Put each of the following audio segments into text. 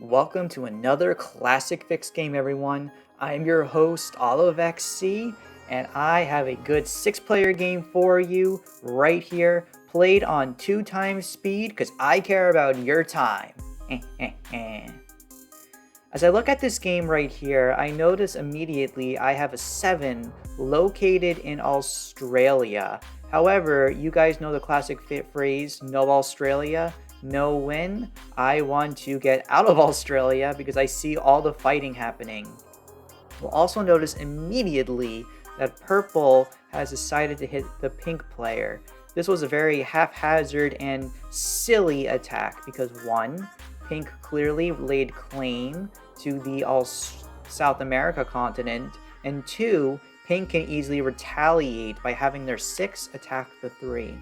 Welcome to another Classic Fix game, everyone. I'm your host, OliveXC, and I have a good 6-player game for you right here, played on 2 times speed, because I care about your time. As I look at this game right here, I notice immediately I have a 7 located in Australia. However, you guys know the classic phrase, no Australia, no win. I want to get out of Australia because I see all the fighting happening. We'll also notice immediately that purple has decided to hit the pink player. This was a very haphazard and silly attack because 1, pink clearly laid claim to the South America continent, and 2, pink can easily retaliate by having their 6 attack the 3.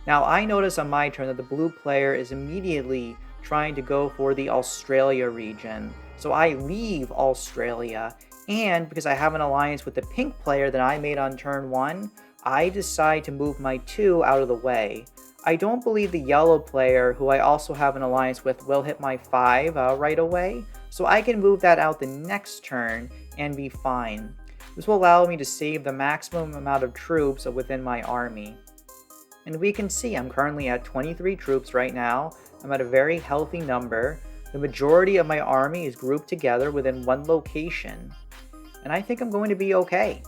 Now I notice on my turn that the blue player is immediately trying to go for the Australia region. So I leave Australia, and because I have an alliance with the pink player that I made on turn 1, I decide to move my 2 out of the way. I don't believe the yellow player, who I also have an alliance with, will hit my 5 right away, so I can move that out the next turn and be fine. This will allow me to save the maximum amount of troops within my army. And we can see I'm currently at 23 troops right now. I'm at a very healthy number. The majority of my army is grouped together within 1 location. And I think I'm going to be okay.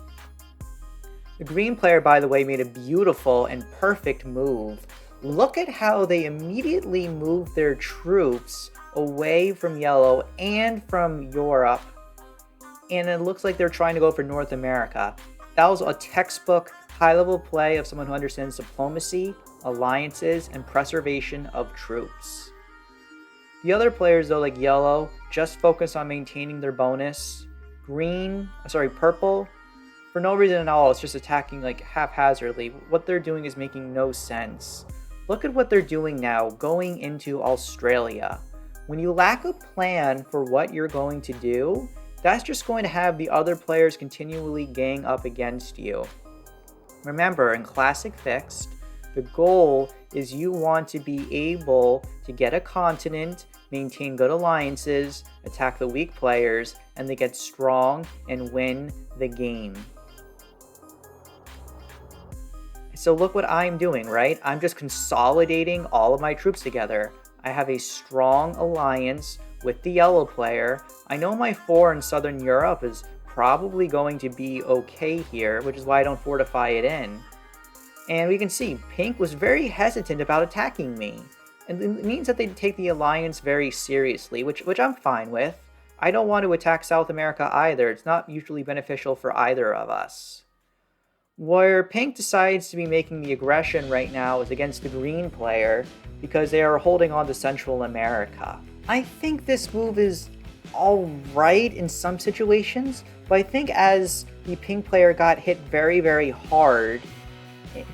The green player, by the way, made a beautiful and perfect move. Look at how they immediately moved their troops away from yellow and from Europe. And it looks like they're trying to go for North America. That was a textbook high-level play of someone who understands diplomacy, alliances, and preservation of troops. The other players, though, like yellow, just focus on maintaining their bonus. Purple, for no reason at all, it's just attacking like haphazardly. What they're doing is making no sense. Look at what they're doing now, going into Australia. When you lack a plan for what you're going to do, that's just going to have the other players continually gang up against you. Remember, in Classic Fixed, the goal is you want to be able to get a continent, maintain good alliances, attack the weak players, and then get strong and win the game. So look what I'm doing, right? I'm just consolidating all of my troops together. I have a strong alliance with the yellow player. I know my 4 in Southern Europe is probably going to be okay here, which is why I don't fortify it in. And we can see pink was very hesitant about attacking me. And it means that they take the alliance very seriously, which I'm fine with. I don't want to attack South America either. It's not usually beneficial for either of us. Where pink decides to be making the aggression right now is against the green player because they are holding on to Central America. I think this move is alright in some situations, but I think as the pink player got hit very, very hard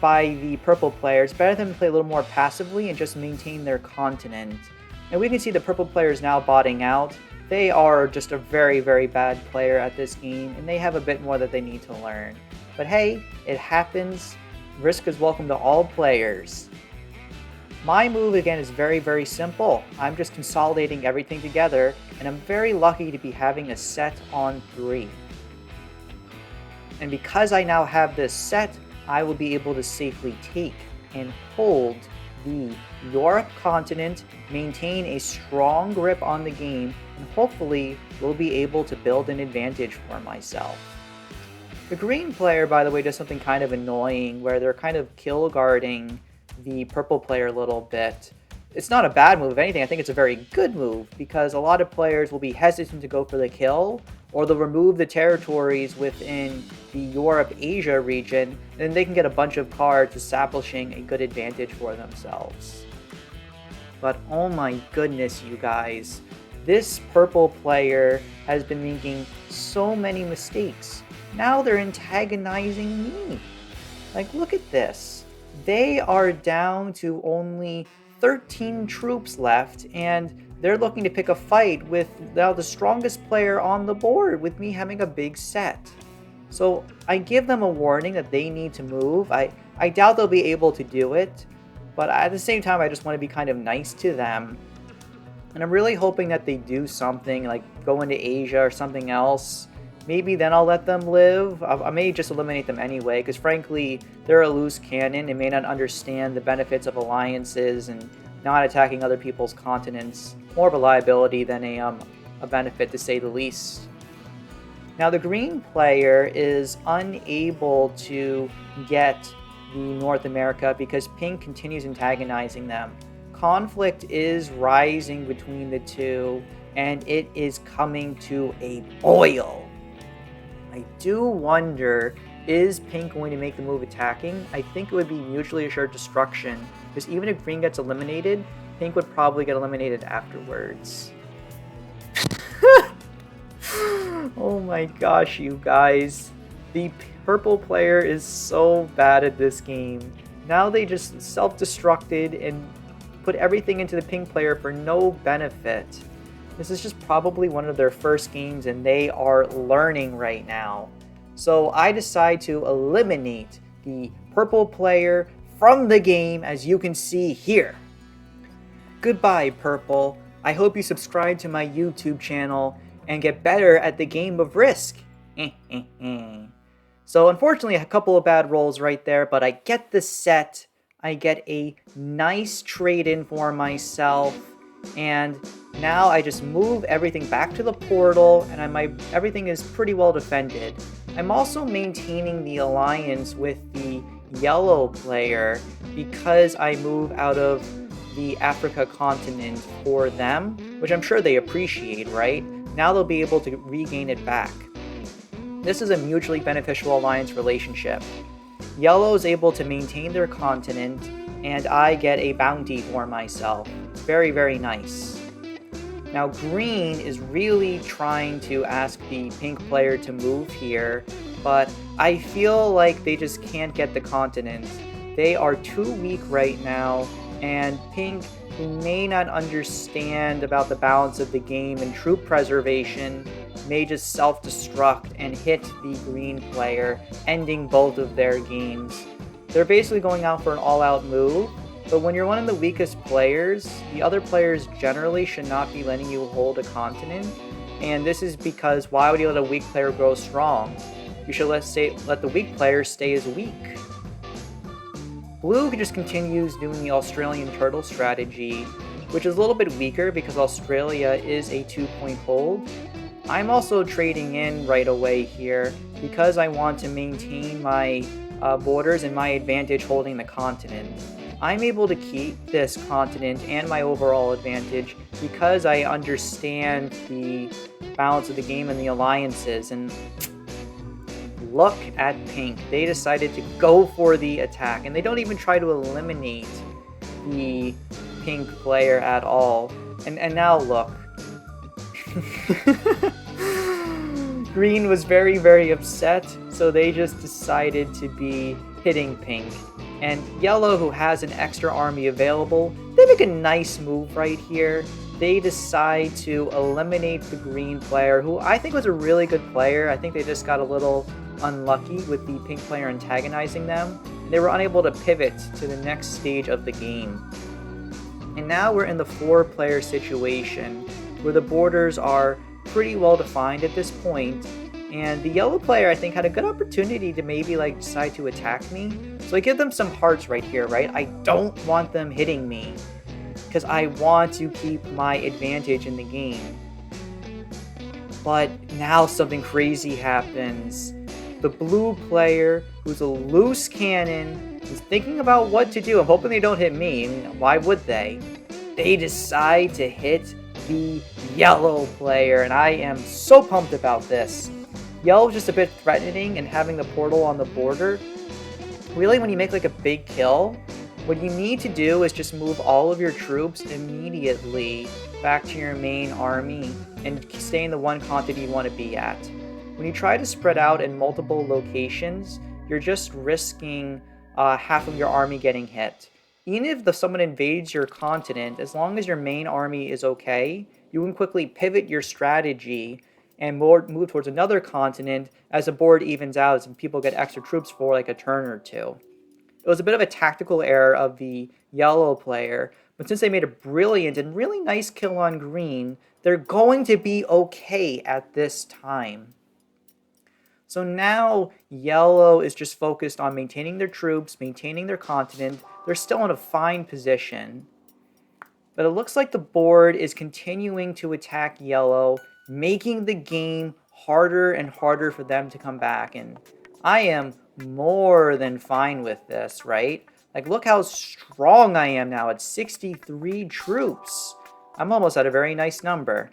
by the purple player, it's better than play a little more passively and just maintain their continent. And we can see the purple player is now botting out. They are just a very, very bad player at this game, and they have a bit more that they need to learn. But hey, it happens. Risk is welcome to all players. My move, again, is very, very simple. I'm just consolidating everything together, and I'm very lucky to be having a set on 3. And because I now have this set, I will be able to safely take and hold the Europe continent, maintain a strong grip on the game, and hopefully will be able to build an advantage for myself. The green player, by the way, does something kind of annoying where they're kind of kill guarding the purple player a little bit. It's not a bad move. If anything, I think it's a very good move because a lot of players will be hesitant to go for the kill, or they'll remove the territories within the Europe-Asia region, and then they can get a bunch of cards establishing a good advantage for themselves. But oh my goodness, you guys, this purple player has been making so many mistakes. Now they're antagonizing me. Like, look at this. They are down to only 13 troops left, and they're looking to pick a fight with now the strongest player on the board, with me having a big set. So I give them a warning that they need to move. I doubt they'll be able to do it, but at the same time, I just want to be kind of nice to them. And I'm really hoping that they do something, like go into Asia or something else. Maybe then I'll let them live. I may just eliminate them anyway, because frankly, they're a loose cannon and may not understand the benefits of alliances and not attacking other people's continents. More of a liability than a benefit, to say the least. Now, the green player is unable to get the North America because pink continues antagonizing them. Conflict is rising between the two, and it is coming to a boil. I do wonder, is pink going to make the move attacking? I think it would be mutually assured destruction, because even if green gets eliminated, pink would probably get eliminated afterwards. Oh my gosh, you guys. The purple player is so bad at this game. Now they just self-destructed and put everything into the pink player for no benefit. This is just probably one of their first games and they are learning right now. So I decide to eliminate the purple player from the game, as you can see here. Goodbye, purple. I hope you subscribe to my YouTube channel and get better at the game of Risk. So unfortunately, a couple of bad rolls right there, but I get the set. I get a nice trade-in for myself, and now I just move everything back to the portal, and everything is pretty well defended. I'm also maintaining the alliance with the yellow player because I move out of the Africa continent for them, which I'm sure they appreciate, right? Now they'll be able to regain it back. This is a mutually beneficial alliance relationship. Yellow is able to maintain their continent, and I get a bounty for myself. Very, very nice. Now green is really trying to ask the pink player to move here, but I feel like they just can't get the continent. They are too weak right now, and pink, who may not understand about the balance of the game and troop preservation, may just self-destruct and hit the green player, ending both of their games. They're basically going out for an all-out move, but when you're one of the weakest players, the other players generally should not be letting you hold a continent, and this is because why would you let a weak player grow strong? You should let the weak player stay as weak. Blue just continues doing the Australian turtle strategy, which is a little bit weaker because Australia is a 2-point hold. I'm also trading in right away here because I want to maintain my borders and my advantage holding the continent. I'm able to keep this continent and my overall advantage because I understand the balance of the game and the alliances. And look at pink. They decided to go for the attack, and they don't even try to eliminate the pink player at all. And now look. Green was very, very upset, so they just decided to be hitting pink. And yellow, who has an extra army available, they make a nice move right here. They decide to eliminate the green player, who I think was a really good player. I think they just got a little unlucky with the pink player antagonizing them. They were unable to pivot to the next stage of the game. And now we're in the 4-player situation, where the borders are pretty well defined at this point, and the yellow player I think had a good opportunity to maybe decide to attack me. So I give them some hearts right here, right? I don't want them hitting me because I want to keep my advantage in the game. But now something crazy happens. The blue player, who's a loose cannon, is thinking about what to do. I'm hoping they don't hit me. I mean, why would they? They decide to hit the yellow player, and I am so pumped about this. Yellow is just a bit threatening, and having the portal on the border. Really, when you make a big kill, what you need to do is just move all of your troops immediately back to your main army and stay in the one continent you want to be at. When you try to spread out in multiple locations, you're just risking half of your army getting hit. Even if someone invades your continent, as long as your main army is okay, you can quickly pivot your strategy and move towards another continent as the board evens out and people get extra troops for a turn or two. It was a bit of a tactical error of the yellow player, But since they made a brilliant and really nice kill on green, they're going to be okay at this time. So now yellow is just focused on maintaining their troops, maintaining their continent. They're still in a fine position. But it looks like the board is continuing to attack yellow, making the game harder and harder for them to come back. And I am more than fine with this, right? Like, look how strong I am now at 63 troops. I'm almost at a very nice number.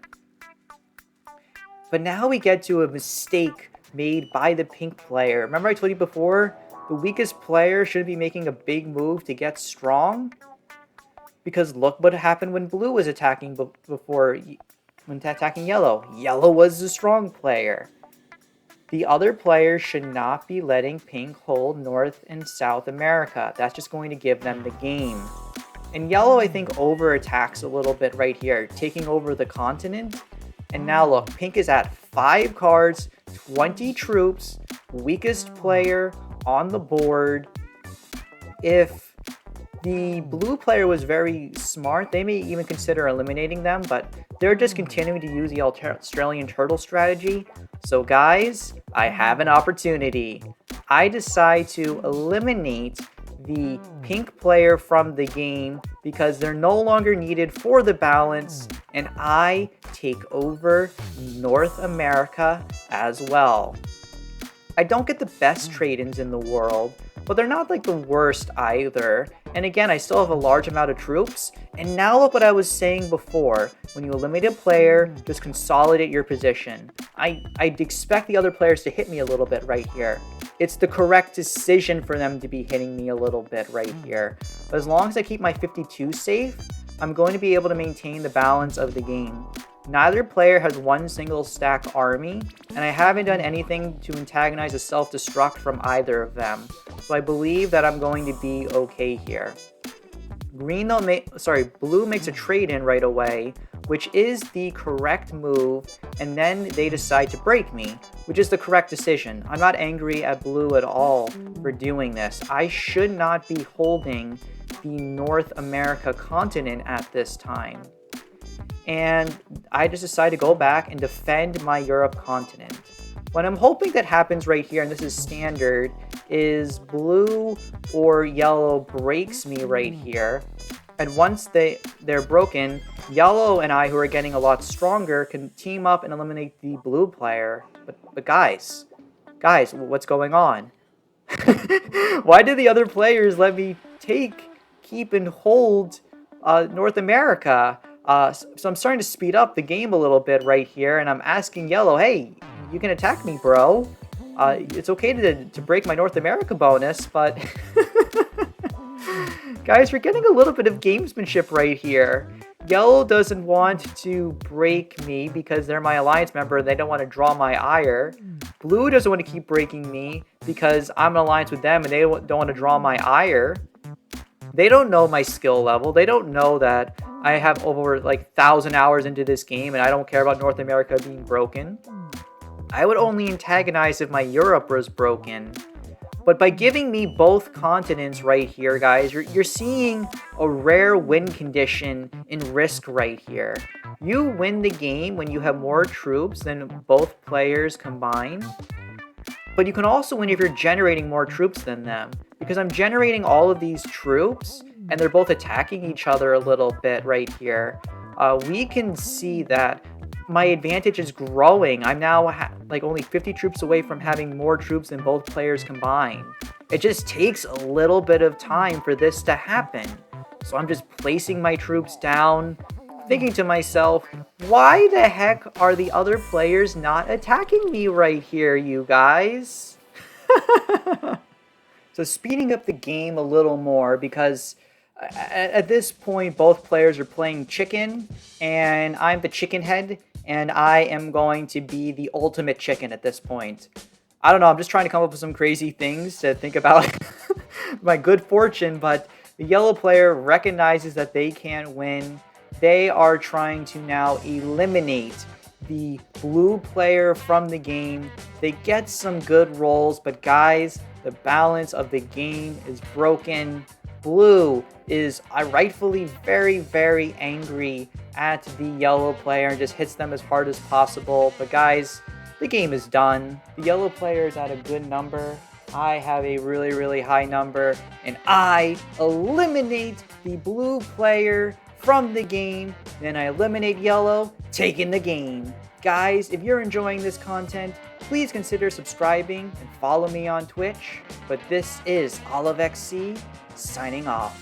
But now we get to a mistake made by the pink player. Remember I told you before, the weakest player shouldn't be making a big move to get strong? Because look what happened when blue was attacking when attacking yellow. Yellow was the strong player. The other players should not be letting pink hold North and South America. That's just going to give them the game. And yellow, I think, over-attacks a little bit right here, taking over the continent. And now look, pink is at 5 cards, 20 troops, weakest player on the board. If the blue player was very smart, they may even consider eliminating them, but they're just continuing to use the Australian turtle strategy. So guys, I have an opportunity. I decide to eliminate the pink player from the game because they're no longer needed for the balance, and I take over North America as well. I don't get the best trade-ins in the world, but they're not like the worst either. And again, I still have a large amount of troops. And now look what I was saying before. When you eliminate a player, just consolidate your position. I'd expect the other players to hit me a little bit right here. It's the correct decision for them to be hitting me a little bit right here. But as long as I keep my 52 safe, I'm going to be able to maintain the balance of the game. Neither player has one single stack army, and I haven't done anything to antagonize a self-destruct from either of them. So I believe that I'm going to be okay here. Blue makes a trade-in right away, which is the correct move, and then they decide to break me, which is the correct decision. I'm not angry at blue at all for doing this. I should not be holding the North America continent at this time. And I just decide to go back and defend my Europe continent. What I'm hoping that happens right here, and this is standard, is blue or yellow breaks me right here. And once they're broken, yellow and I, who are getting a lot stronger, can team up and eliminate the blue player. But guys, what's going on? Why did the other players let me keep and hold North America? So I'm starting to speed up the game a little bit right here, and I'm asking yellow, hey, you can attack me, bro. It's okay to break my North America bonus, but guys, we're getting a little bit of gamesmanship right here. Yellow doesn't want to break me because they're my alliance member and they don't want to draw my ire. Blue doesn't want to keep breaking me because I'm in alliance with them and they don't want to draw my ire. They don't know my skill level. They don't know that I have over like 1,000 hours into this game and I don't care about North America being broken. I would only antagonize if my Europe was broken. But by giving me both continents right here, guys, you're seeing a rare win condition in Risk right here. You win the game when you have more troops than both players combined. But you can also win if you're generating more troops than them. Because I'm generating all of these troops, and they're both attacking each other a little bit right here. We can see that my advantage is growing. I'm now like only 50 troops away from having more troops than both players combined. It just takes a little bit of time for this to happen. So I'm just placing my troops down, thinking to myself, why the heck are the other players not attacking me right here, you guys? So speeding up the game a little more, because at this point both players are playing chicken, and I'm the chicken head, and I am going to be the ultimate chicken at this point. I don't know, I'm just trying to come up with some crazy things to think about my good fortune, but the yellow player recognizes that they can't win. They are trying to now eliminate the blue player from the game. They get some good rolls, but guys, the balance of the game is broken. Blue is rightfully very, very angry at the yellow player and just hits them as hard as possible. But guys, the game is done. The yellow player is at a good number. I have a really, really high number, and I eliminate the blue player from the game. Then I eliminate yellow, taking the game. Guys, if you're enjoying this content, please consider subscribing and follow me on Twitch. But this is OliveXC signing off.